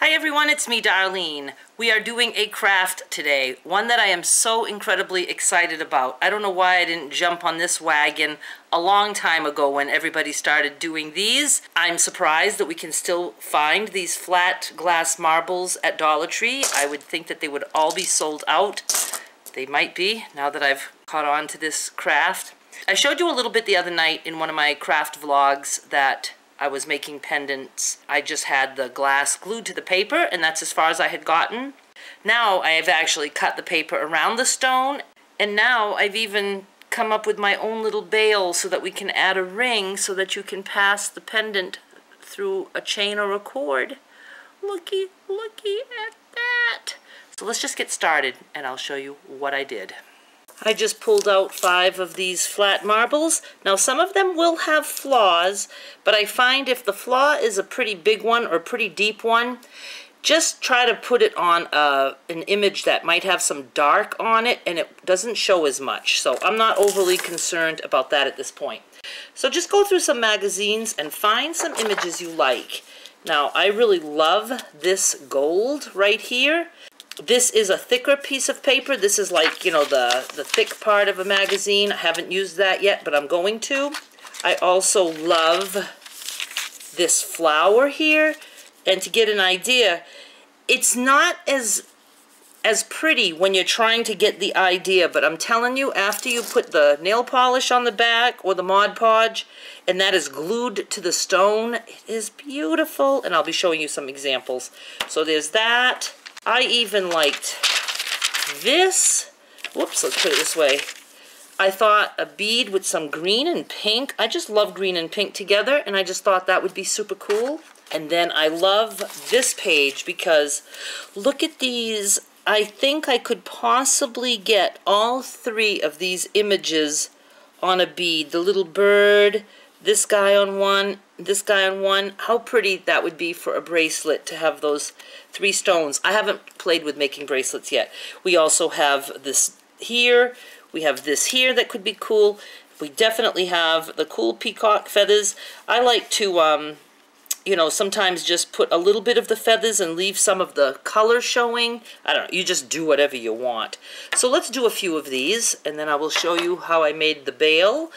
Hi everyone, it's me, Darlene. We are doing a craft today, one that I am so incredibly excited about. I don't know why I didn't jump on this wagon a long time ago when everybody started doing these. I'm surprised that we can still find these flat glass marbles at Dollar Tree. I would think that they would all be sold out. They might be, now that I've caught on to this craft. I showed you a little bit the other night in one of my craft vlogs that I was making pendants. I just had the glass glued to the paper, and that's as far as I had gotten. Now I have actually cut the paper around the stone, and now I've even come up with my own little bail so that we can add a ring so that you can pass the pendant through a chain or a cord. Looky at that. So let's just get started, and I'll show you what I did. I just pulled out 5 of these flat marbles. Now some of them will have flaws, but I find if the flaw is a pretty big one or a pretty deep one, just try to put it on an image that might have some dark on it and it doesn't show as much. So I'm not overly concerned about that at this point. So just go through some magazines and find some images you like. Now I really love this gold right here. This is a thicker piece of paper. This is like, you know, the thick part of a magazine. I haven't used that yet, but I'm going to. I also love this flower here. And to get an idea, it's not as pretty when you're trying to get the idea, but I'm telling you, after you put the nail polish on the back or the Mod Podge, and that is glued to the stone, it is beautiful. And I'll be showing you some examples. So there's that. I even liked this. Whoops, let's put it this way. I thought a bead with some green and pink. I just love green and pink together, and I just thought that would be super cool. And then I love this page because look at these. I think I could possibly get all 3 of these images on a bead. The little bird, this guy on one, this guy on one. How pretty that would be for a bracelet to have those 3 stones. I haven't played with making bracelets yet. We also have this here. We have this here that could be cool. We definitely have the cool peacock feathers. I like to, you know, sometimes just put a little bit of the feathers and leave some of the color showing. I don't know, you just do whatever you want. So let's do a few of these, and then I will show you how I made the bail,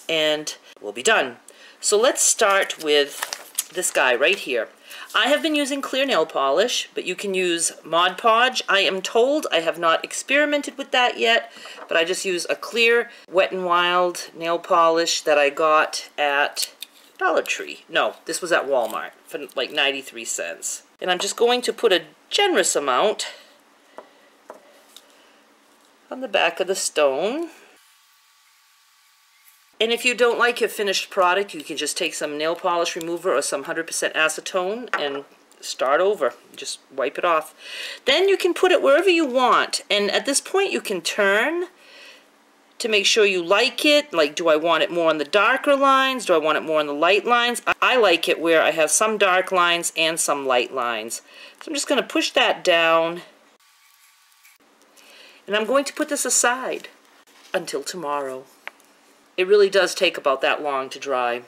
and we'll be done. So let's start with this guy right here. I have been using clear nail polish, but you can use Mod Podge. I am told, I have not experimented with that yet, but I just use a clear Wet n Wild nail polish that I got at Dollar Tree. No, this was at Walmart for like 93 cents. And I'm just going to put a generous amount on the back of the stone. And if you don't like your finished product, you can just take some nail polish remover or some 100% acetone and start over. Just wipe it off. Then you can put it wherever you want. And at this point, you can turn to make sure you like it. Like, do I want it more on the darker lines? Do I want it more on the light lines? I like it where I have some dark lines and some light lines. So I'm just going to push that down. And I'm going to put this aside until tomorrow. It really does take about that long to dry.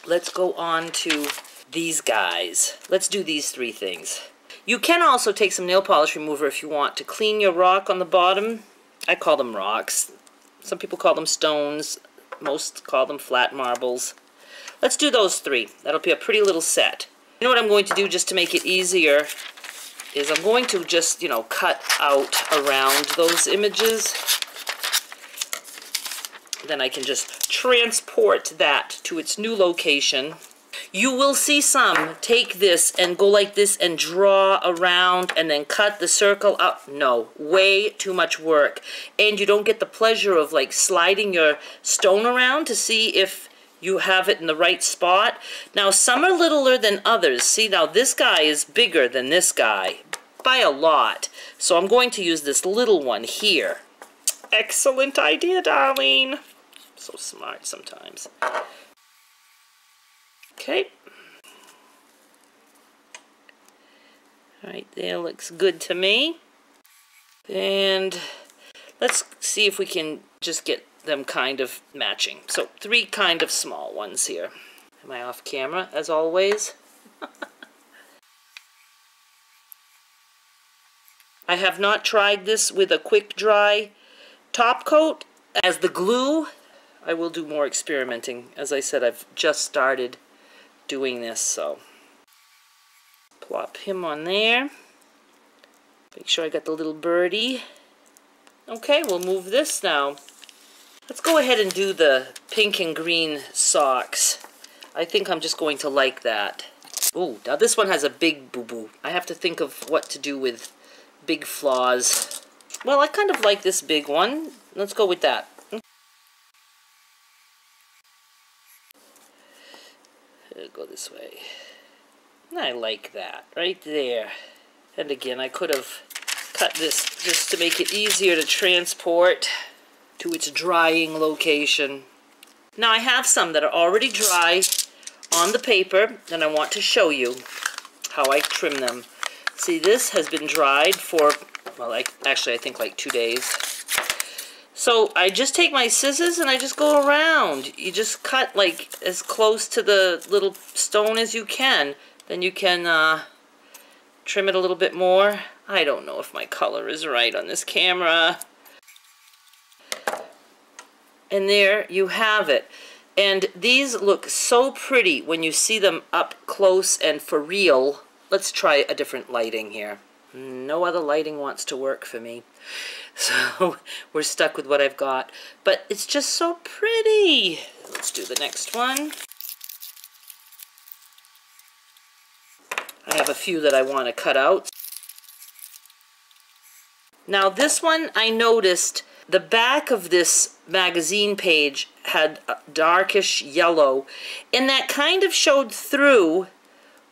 Let's go on to these guys. Let's do these 3 things. You can also take some nail polish remover if you want to clean your rock on the bottom. I call them rocks. Some people call them stones. Most call them flat marbles. Let's do those 3. That'll be a pretty little set. You know what I'm going to do just to make it easier is I'm going to just, you know, cut out around those images. Then I can just transport that to its new location. You will see some take this and go like this and draw around and then cut the circle up. No, way too much work. And you don't get the pleasure of like sliding your stone around to see if you have it in the right spot. Now some are littler than others. See, now this guy is bigger than this guy by a lot. So I'm going to use this little one here. Excellent idea, Darlene. So smart sometimes. Okay. Right there looks good to me. And let's see if we can just get them kind of matching. So 3 kind of small ones here. Am I off camera as always? I have not tried this with a quick dry top coat. As the glue, I will do more experimenting. As I said, I've just started doing this, so plop him on there. Make sure I got the little birdie. Okay, we'll move this now. Let's go ahead and do the pink and green socks. I think I'm just going to like that. Oh, now this one has a big boo-boo. I have to think of what to do with big flaws. Well, I kind of like this big one. Let's go with that. Go this way. I like that right there. And again, I could have cut this just to make it easier to transport to its drying location. Now I have some that are already dry on the paper, and I want to show you how I trim them. See, this has been dried for, well, actually I think like 2 days. So I just take my scissors and I just go around. You just cut like as close to the little stone as you can. Then you can trim it a little bit more. I don't know if my color is right on this camera. And there you have it. And these look so pretty when you see them up close and for real. Let's try a different lighting here. No other lighting wants to work for me. So we're stuck with what I've got. But it's just so pretty. Let's do the next one. I have a few that I want to cut out. Now this one, I noticed the back of this magazine page had a darkish yellow, and that kind of showed through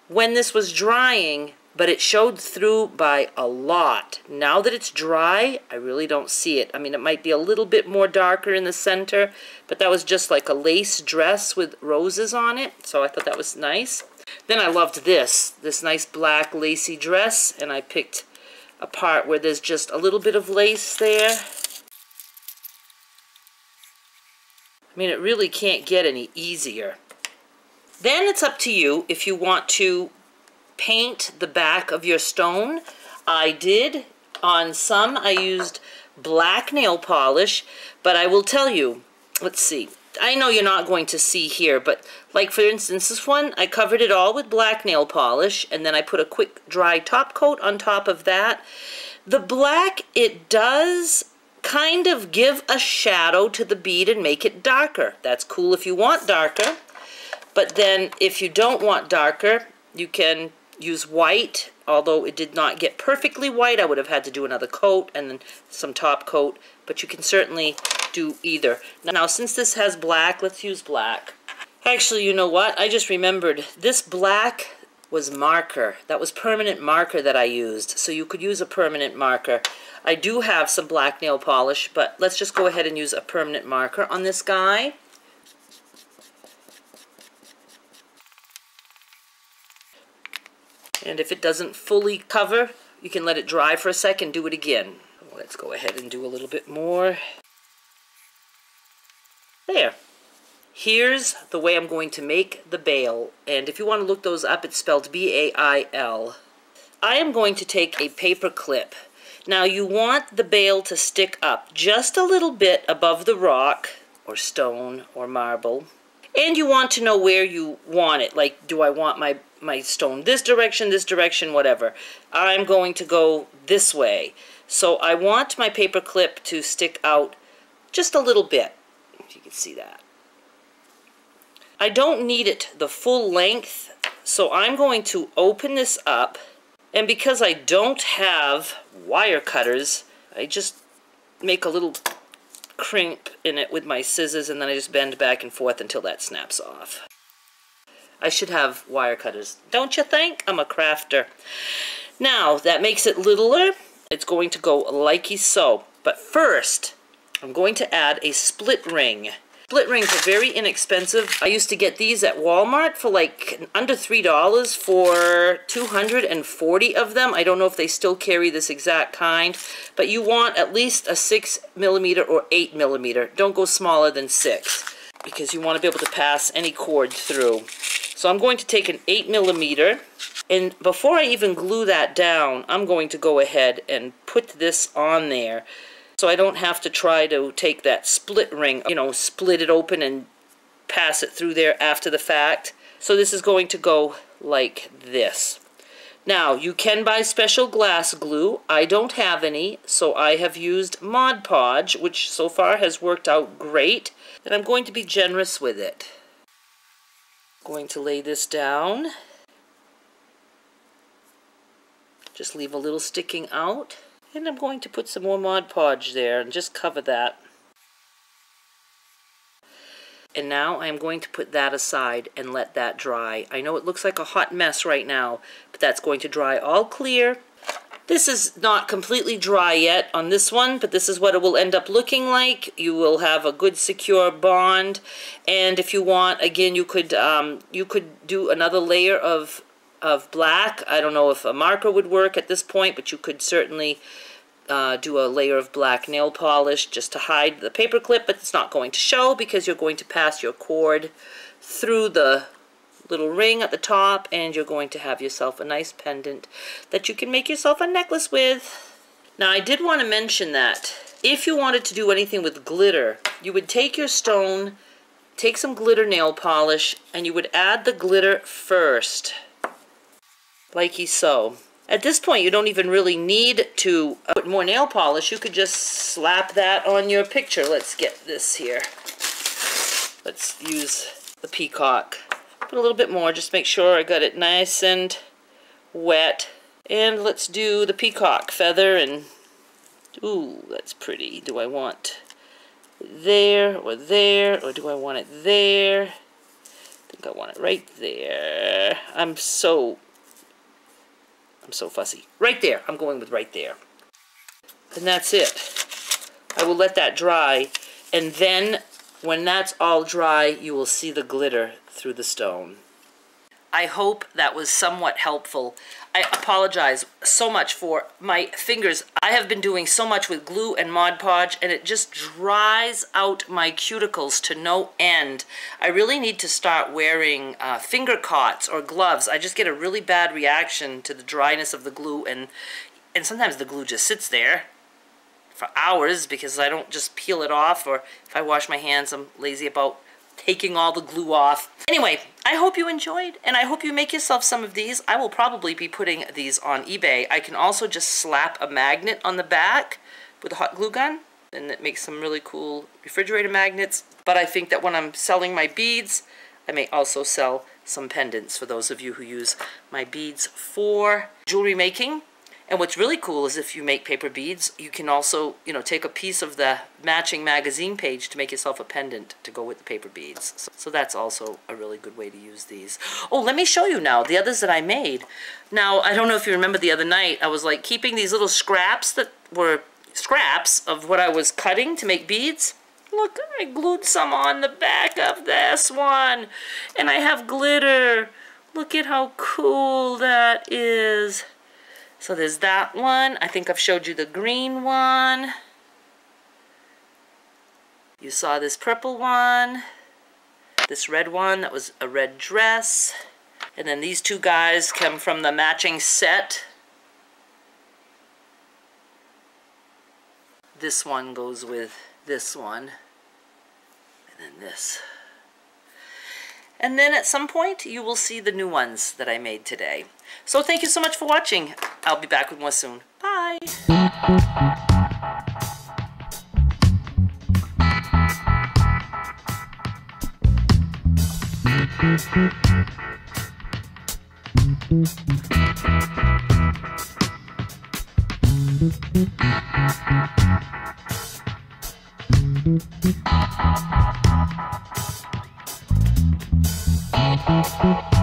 when this was drying, but it showed through by a lot. Now that it's dry, I really don't see it. I mean, it might be a little bit more darker in the center, but that was just like a lace dress with roses on it, so I thought that was nice. Then I loved this nice black lacy dress, and I picked a part where there's just a little bit of lace there. I mean, it really can't get any easier. Then it's up to you if you want to paint the back of your stone. I did. On some, I used black nail polish, but I will tell you, let's see. I know you're not going to see here, but like for instance, this one, I covered it all with black nail polish, and then I put a quick dry top coat on top of that. The black, it does kind of give a shadow to the bead and make it darker. That's cool if you want darker, but then if you don't want darker, you can use white. Although it did not get perfectly white, I would have had to do another coat and then some top coat, but you can certainly do either. Now, since this has black, let's use black. Actually, you know what? I just remembered this black was marker. That was permanent marker that I used, so you could use a permanent marker. I do have some black nail polish, but let's just go ahead and use a permanent marker on this guy. And if it doesn't fully cover, you can let it dry for a second, do it again. Let's go ahead and do a little bit more. There. Here's the way I'm going to make the bail. And if you want to look those up, it's spelled B-A-I-L. I am going to take a paper clip. Now you want the bail to stick up just a little bit above the rock, or stone, or marble. And you want to know where you want it. Like, do I want my stone this direction, whatever. I'm going to go this way. So I want my paper clip to stick out just a little bit, if you can see that. I don't need it the full length, so I'm going to open this up, and because I don't have wire cutters, I just make a little crimp in it with my scissors, and then I just bend back and forth until that snaps off. I should have wire cutters, don't you think? I'm a crafter. Now, that makes it littler. It's going to go likey so. But first, I'm going to add a split ring. Split rings are very inexpensive. I used to get these at Walmart for like under $3 for 240 of them. I don't know if they still carry this exact kind, but you want at least a 6mm or 8mm. Don't go smaller than 6. because you want to be able to pass any cord through. So I'm going to take an 8mm, and before I even glue that down, I'm going to go ahead and put this on there so I don't have to try to take that split ring, you know, split it open and pass it through there after the fact. So this is going to go like this. Now, you can buy special glass glue. I don't have any, so I have used Mod Podge, which so far has worked out great. And I'm going to be generous with it. Going to lay this down. Just leave a little sticking out. And I'm going to put some more Mod Podge there and just cover that. And now I'm going to put that aside and let that dry. I know it looks like a hot mess right now, but that's going to dry all clear. This is not completely dry yet on this one, but this is what it will end up looking like. You will have a good secure bond, and if you want, again, you could do another layer of black. I don't know if a marker would work at this point, but you could certainly do a layer of black nail polish just to hide the paper clip, but it's not going to show because you're going to pass your cord through the little ring at the top, and you're going to have yourself a nice pendant that you can make yourself a necklace with. Now, I did want to mention that if you wanted to do anything with glitter, you would take your stone, take some glitter nail polish, and you would add the glitter first, like so. At this point, you don't even really need to put more nail polish. You could just slap that on your picture. Let's get this here. Let's use the peacock. Put a little bit more, just make sure I got it nice and wet. And let's do the peacock feather, and ooh, that's pretty. Do I want it there, or do I want it there? I think I want it right there. I'm so fussy. Right there. I'm going with right there. And that's it. I will let that dry, and then when that's all dry, you will see the glitter through the stone. I hope that was somewhat helpful. I apologize so much for my fingers. I have been doing so much with glue and Mod Podge, and it just dries out my cuticles to no end. I really need to start wearing finger cots or gloves. I just get a really bad reaction to the dryness of the glue, and sometimes the glue just sits there for hours because I don't just peel it off, or if I wash my hands, I'm lazy about taking all the glue off. Anyway, I hope you enjoyed, and I hope you make yourself some of these. I will probably be putting these on eBay. I can also just slap a magnet on the back with a hot glue gun, and it makes some really cool refrigerator magnets. But I think that when I'm selling my beads, I may also sell some pendants for those of you who use my beads for jewelry making. And what's really cool is if you make paper beads, you can also, you know, take a piece of the matching magazine page to make yourself a pendant to go with the paper beads. So that's also a really good way to use these. Oh, let me show you now the others that I made. Now, I don't know if you remember the other night, I was like keeping these little scraps that were scraps of what I was cutting to make beads. Look, I glued some on the back of this one. And I have glitter. Look at how cool that is. So there's that one. I think I've showed you the green one. You saw this purple one. This red one, that was a red dress. And then these two guys come from the matching set. This one goes with this one. And then this. And then at some point, you will see the new ones that I made today. So thank you so much for watching. I'll be back with more soon. Bye. Thank you.